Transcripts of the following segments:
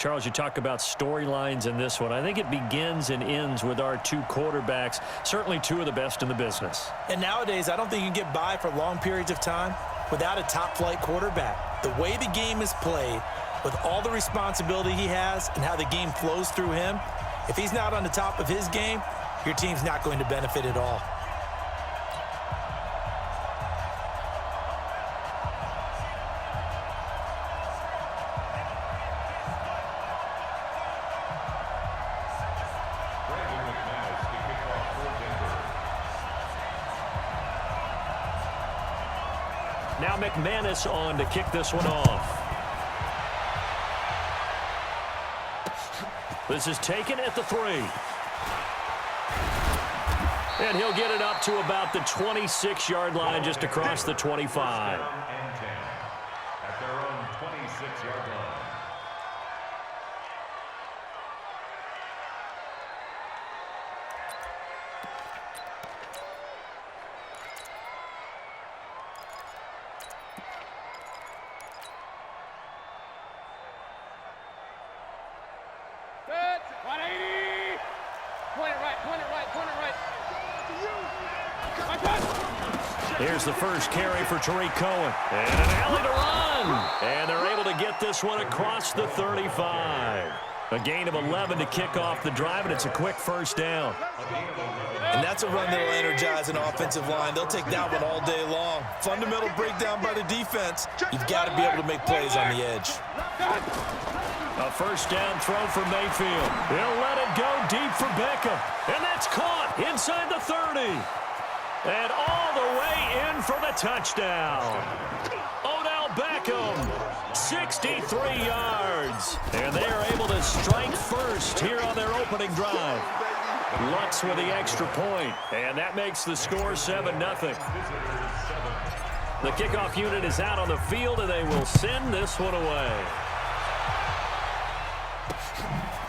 Charles, you talk about storylines in this one. I think it begins and ends with our two quarterbacks, certainly two of the best in the business. And nowadays, I don't think you can get by for long periods of time without a top-flight quarterback. The way the game is played, with all the responsibility he has and how the game flows through him, if he's not on the top of his game, your team's not going to benefit at all. Now McManus on to kick this one off. This is taken at the 3. And he'll get it up to about the 26-yard line, just across the 25. At their own 26-yard line. Here's the first carry for Tariq Cohen. And an alley to run. And they're able to get this one across the 35. A gain of 11 to kick off the drive, and it's a quick first down. And that's a run that will energize an offensive line. They'll take that one all day long. Fundamental breakdown by the defense. You've got to be able to make plays on the edge. A first down throw for Mayfield. He'll let it go deep for Beckham. And that's caught inside the 30. And all the way in for the touchdown. Odell Beckham, 63 yards. And they are able to strike first here on their opening drive. Lutz with the extra point. And that makes the score 7-0. The kickoff unit is out on the field, and they will send this one away.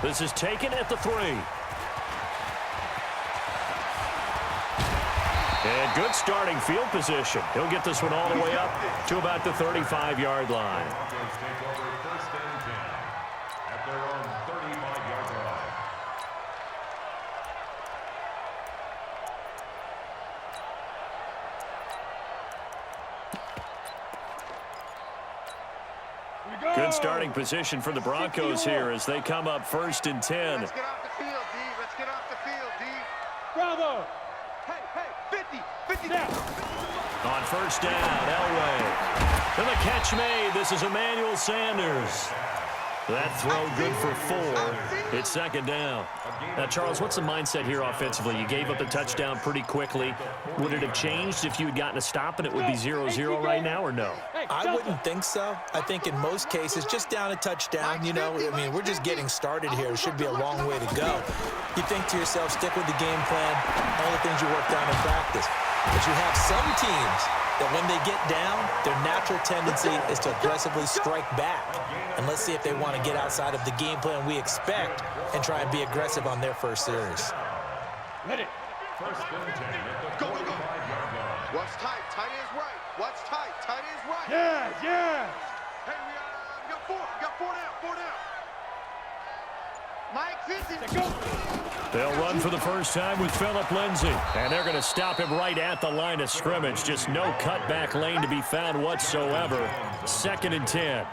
This is taken at the 3. And good starting field position. He'll get this one all the way up to about the 35-yard line. At their own 35-yard line. Good starting position for the Broncos here as they come up 1st and 10. Let's get off the field, D. Let's get off the field, D. Bravo! Hey, 50 now. On first down, Elway. And the catch made. This is Emmanuel Sanders. That throw good for 4. It's 2nd down. Now, Charles, what's the mindset here offensively? You gave up the touchdown pretty quickly. Would it have changed if you had gotten a stop and it would be 0-0 right now, or no? I wouldn't think so. I think in most cases, just down a touchdown, you know, I mean, we're just getting started here. It should be a long way to go. You think to yourself, stick with the game plan, all the things you worked on in practice. But you have some teams that when they get down, their natural tendency is to aggressively strike back. And let's see if they want to get outside of the game plan we expect and try and be aggressive on their first series. Let it. First and 10 at the 45-yard line. What's tight? Tight ends right. What's tight? Tight ends right. Yeah. Hey, we got 4. We got 4 down. 4 down. Mike 50. Go. They'll run for the first time with Phillip Lindsay. And they're going to stop him right at the line of scrimmage. Just no cutback lane to be found whatsoever. 2nd and 10.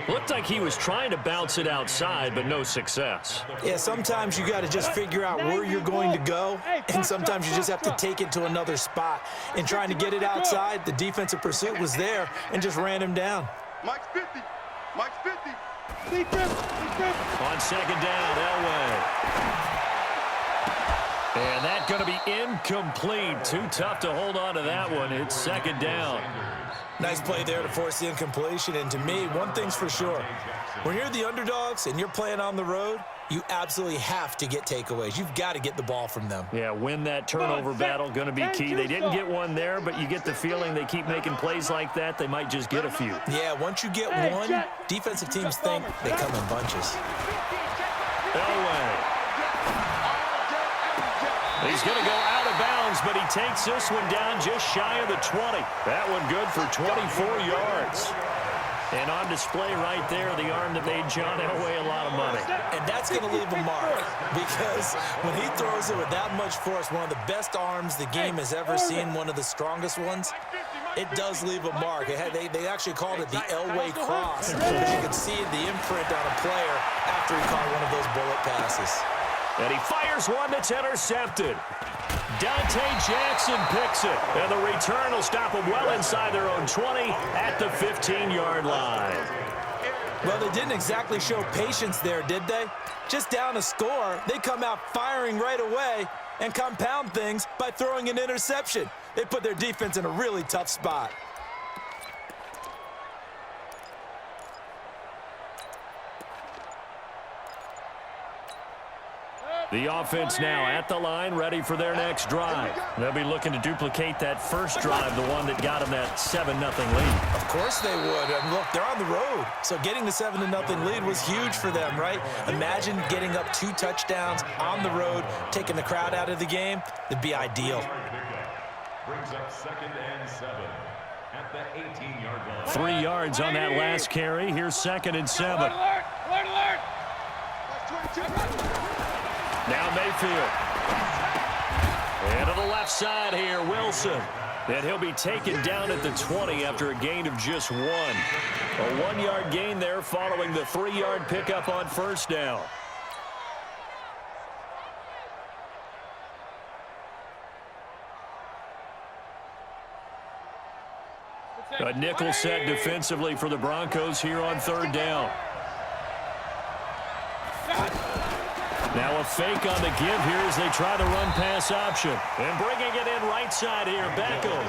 Looked like he was trying to bounce it outside, but no success. Yeah, sometimes you got to just figure out where you're going to go, and sometimes you just have to take it to another spot. In trying to get it outside, the defensive pursuit was there and just ran him down. Mike's 50. Mike's 50. On 2nd down, Elway. And that's going to be incomplete. Too tough to hold on to that one. It's 2nd down. Nice play there to force the incompletion. And to me, one thing's for sure. When you're the underdogs and you're playing on the road, you absolutely have to get takeaways. You've got to get the ball from them. Yeah, win that turnover battle, going to be key. They didn't get one there, but you get the feeling they keep making plays like that, they might just get a few. Yeah, once you get one, defensive teams think they come in bunches. Elway. He's going to go out of bounds, but he takes this one down just shy of the 20. That one good for 24 yards. And on display right there, the arm that made John Elway a lot of money. And that's going to leave a mark because when he throws it with that much force, one of the best arms the game has ever seen, one of the strongest ones, it does leave a mark. They actually called it the Elway cross because you could see the imprint on a player after he caught one of those bullet passes. And he fires one that's intercepted. Dante Jackson picks it, and the return will stop them well inside their own 20 at the 15-yard line. Well, they didn't exactly show patience there, did they? Just down a score, they come out firing right away and compound things by throwing an interception. They put their defense in a really tough spot. The offense now at the line, ready for their next drive. They'll be looking to duplicate that first drive, the one that got them that 7-0 lead. Of course they would. And look, they're on the road. So getting the 7-0 lead was huge for them, right? Imagine getting up 2 touchdowns on the road, taking the crowd out of the game. It'd be ideal. Brings up 2nd and 7 at the 18-yard line. 3 yards on that last carry. Here's 2nd and 7. Alert! Alert! Alert! Now Mayfield. And to the left side here, Wilson. And he'll be taken down at the 20 after a gain of just 1. A 1-yard gain there following the 3-yard pickup on first down. A nickel set defensively for the Broncos here on 3rd down. Now a fake on the give here as they try the run-pass option. And bringing it in right side here, Beckham.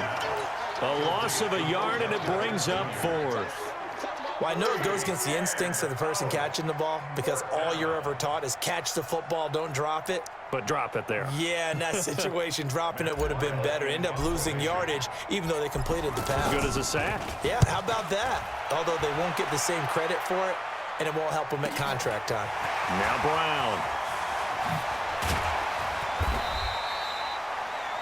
A loss of a yard, and it brings up 4th. Well, I know it goes against the instincts of the person catching the ball because all you're ever taught is catch the football, don't drop it. But drop it there. Yeah, in that situation, dropping it would have been better. End up losing yardage, even though they completed the pass. Good as a sack. Yeah, how about that? Although they won't get the same credit for it, and it won't help them at contract time. Now Brown.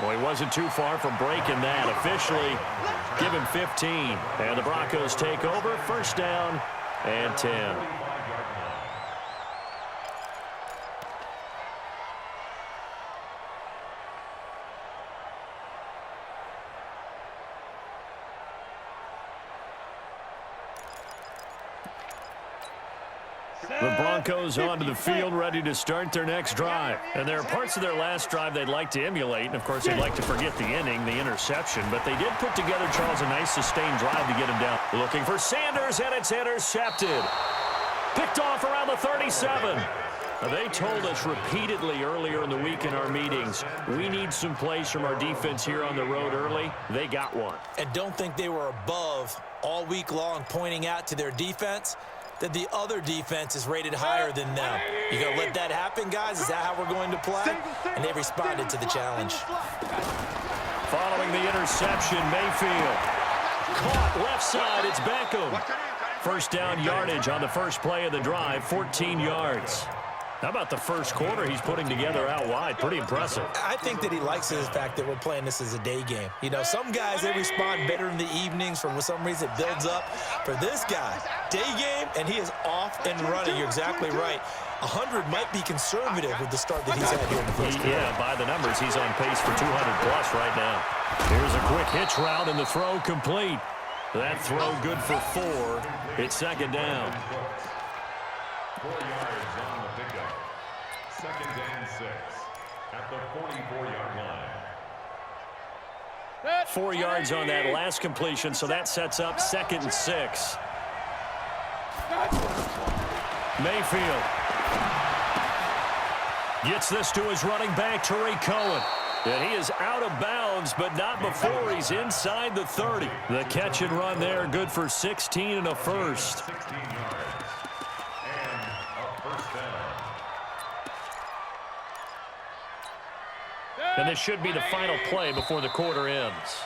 Well, he wasn't too far from breaking that. Officially given 15. And the Broncos take over. 1st down and 10. The Broncos onto the field, ready to start their next drive. And there are parts of their last drive they'd like to emulate. And, of course, they'd like to forget the inning, the interception. But they did put together, Charles, a nice sustained drive to get him down. Looking for Sanders, and it's intercepted. Picked off around the 37. They told us repeatedly earlier in the week in our meetings, we need some plays from our defense here on the road early. They got one. And don't think they were above all week long pointing out to their defense that the other defense is rated higher than them. You gonna let that happen, guys? Is that how we're going to play? And they responded to the challenge. Following the interception, Mayfield. Caught left side, it's Beckham. 1st down yardage on the first play of the drive, 14 yards. How about the first quarter he's putting together out wide? Pretty impressive. I think that he likes the fact that we're playing this as a day game. You know, some guys, they respond better in the evenings. For some reason, it builds up. For this guy, day game, and he is off and running. You're exactly right. 100 might be conservative with the start that he's had here in the first quarter. Yeah, by the numbers, he's on pace for 200-plus right now. Here's a quick hitch route, and the throw complete. That throw good for 4. It's 2nd down. 4 yards on the pickup. 2nd and 6 at the 44-yard line. 4 yards on that last completion, so that sets up 2nd and 6. Mayfield gets this to his running back, Tariq Cohen. And he is out of bounds, but not before he's inside the 30. The catch and run there, good for 16 and a first. 16 yards. And a 1st down. And this should be the final play before the quarter ends.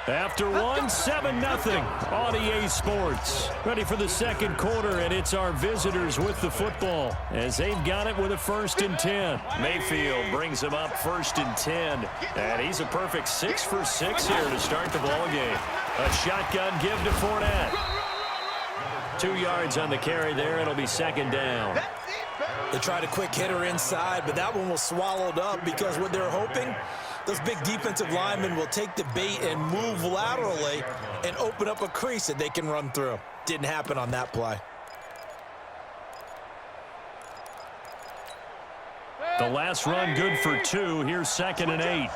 After one, 7-0 on EA Sports. Ready for the 2nd quarter, and it's our visitors with the football as they've got it with a 1st and 10. Mayfield brings them up 1st and 10, and he's a perfect 6 for 6 here to start the ball game. A shotgun give to Fournette. 2 yards on the carry there. It'll be second down. They tried a quick hitter inside, but that one was swallowed up because what they're hoping, those big defensive linemen will take the bait and move laterally and open up a crease that they can run through. Didn't happen on that play. The last run good for 2. Here's second and 8.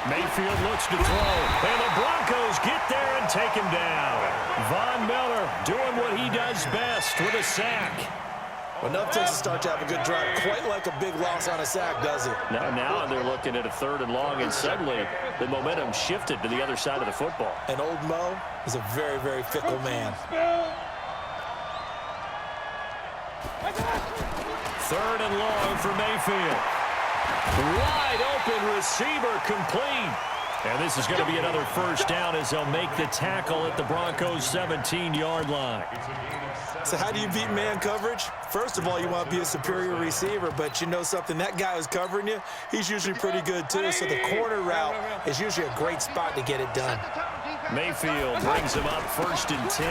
Mayfield looks to throw, and the Broncos get there and take him down. Von Miller doing what he does best with a sack. Well, enough takes to start to have a good drive. Quite like a big loss on a sack, does it? Now they're looking at a 3rd and long, and suddenly the momentum shifted to the other side of the football. And old Mo is a very, very fickle man. 3rd and long for Mayfield. Wide open receiver complete. And this is going to be another first down as they'll make the tackle at the Broncos' 17-yard line. So how do you beat man coverage? First of all, you want to be a superior receiver, but you know something, that guy who's covering you, he's usually pretty good too. So the corner route is usually a great spot to get it done. Mayfield brings him up 1st and 10.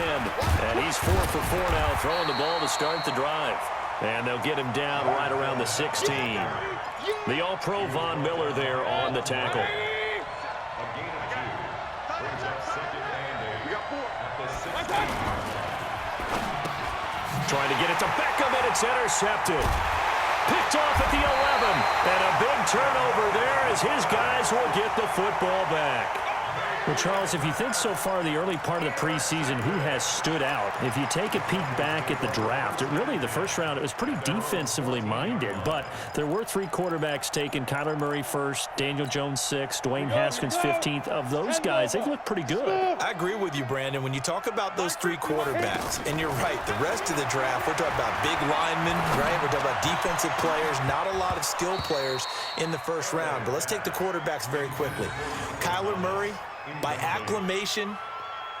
And he's 4 for 4 now, throwing the ball to start the drive. And they'll get him down right around the 16. The All-Pro Von Miller there on the tackle. Trying to get it to Beckham, and it's intercepted. Picked off at the 11. And a big turnover there as his guys will get the football back. Well, Charles, if you think so far the early part of the preseason, who has stood out? If you take a peek back at the draft, the first round, it was pretty defensively minded, but there were 3 quarterbacks taken. Kyler Murray 1st, Daniel Jones 6th, Dwayne Haskins 15th. Of those guys, they've looked pretty good. I agree with you, Brandon. When you talk about those 3 quarterbacks, and you're right, the rest of the draft, we're talking about big linemen, right? We're talking about defensive players, not a lot of skill players in the first round. But let's take the quarterbacks very quickly. Kyler Murray, by acclamation,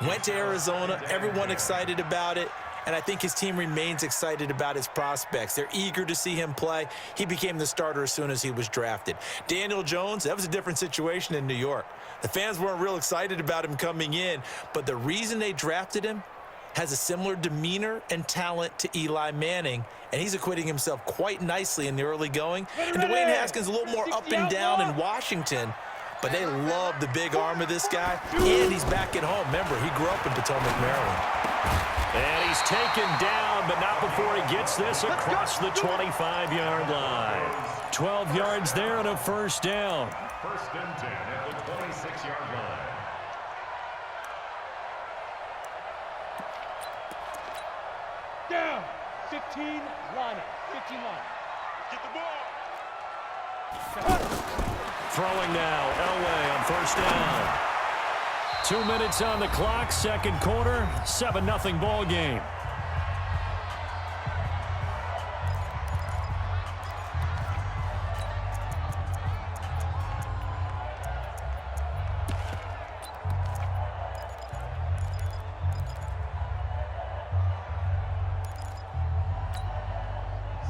went to Arizona. Everyone excited about it. And I think his team remains excited about his prospects. They're eager to see him play. He became the starter as soon as he was drafted. Daniel Jones, that was a different situation in New York. The fans weren't real excited about him coming in, but the reason they drafted him has a similar demeanor and talent to Eli Manning, and he's acquitting himself quite nicely in the early going. And Dwayne Haskins a little more up and down in Washington, but they love the big arm of this guy, and he's back at home. Remember, he grew up in Potomac, Maryland. And he's taken down, but not before he gets this across the 25-yard line. 12 yards there and a first down. 1st and 10 at the 26-yard line. Down. 15 line up. 15 line. Get the ball. Throwing now, Elway on first down. 2 minutes on the clock, second quarter, 7-0 ball game.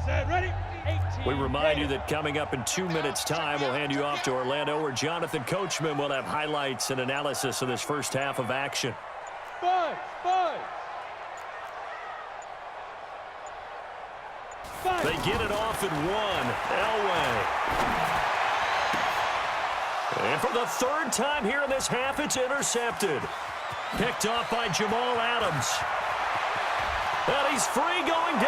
Set, ready? 18. We remind you that coming up in 2 minutes' time, we'll hand you off to Orlando, where Jonathan Coachman will have highlights and analysis of this first half of action. Buzz. They get it off at 1. Elway. And for the 3rd time here in this half, it's intercepted. Picked off by Jamal Adams. And he's free going